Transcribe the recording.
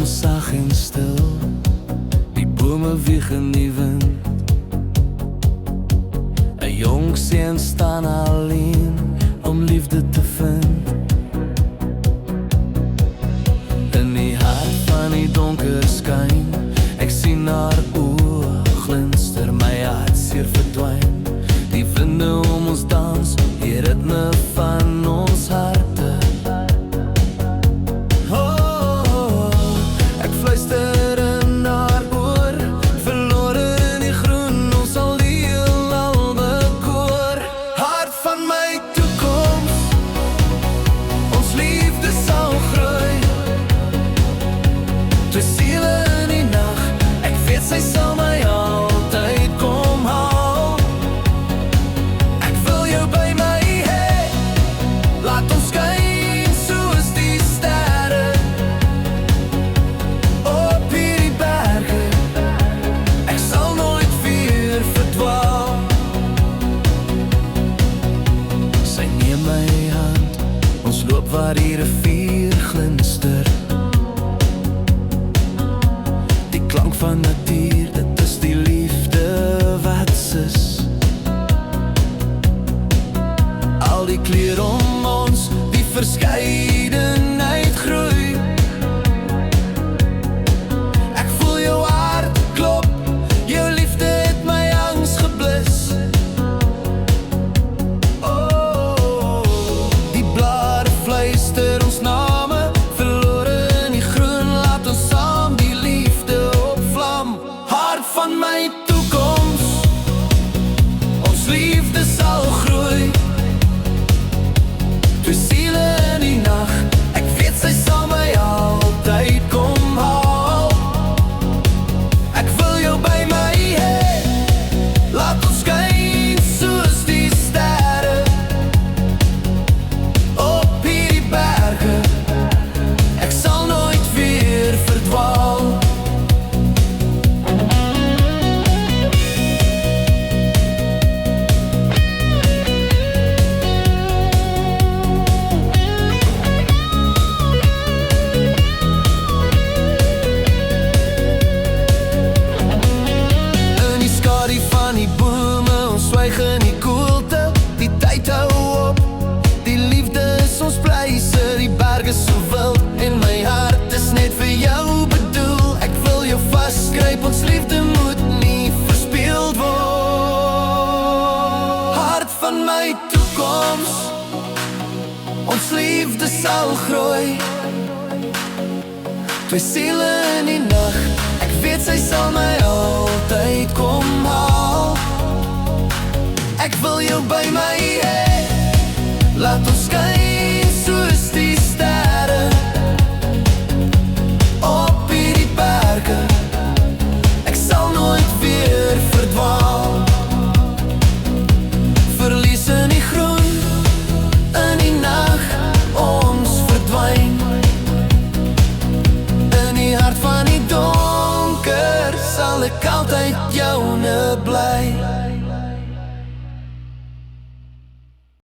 kom sag en stil, die bome wieg in die wind. 'n Jong seun staan alleen om liefde te vind. In die hart van die donker skyn, ek sien haar oë glinster, my hart seer verdwyn. Die vinde om ons dans, die ritme van ons harte. Ek fluister in haar oor, verlore in die groen, ons sal die heelal bekoor. Hart van my toekoms, ons liefde sal groei. Twee siele in die nag, ek weet sy sal my altyd kom haal. Ek wil jou by my hê, laat ons skyn soos die sterre op hierdie berge. Ek sal nooit weer verdwaal. Sy neem my hand, ons loop waar die rivier glinster. Die klank van natuur, dit is die liefde wat sis. Al die kleur om ons, die verskeidenheid groei. Ek voel jou hart klop, jou liefde het my angs geblus. Die blare fluister ons name, verlore in die groen, laat ons saam die liefde opvlam. Hart van my toekoms, ons liefde sal groei. Twee siele in die nag, ek weet sy sal my altyd kom haal. Ek wil jou by my hê, laat ons skyn soos die sterre op hierdie berge. Ek sal nooit weer verdwaal. In die skadu van die bome, ons swyg in die koelte. Die tyd hou op, die liefde is ons pryse. Die berge so wild en my hart is net vir jou bedoel. Ek wil jou vasgryp, ons liefde moet nie verspeel word. Hart van my toekoms, ons liefde sal groei. Twee siele in die nag, ek weet sy sal my altyd kom haal. Ek wil jou by my hê, laat ons skyn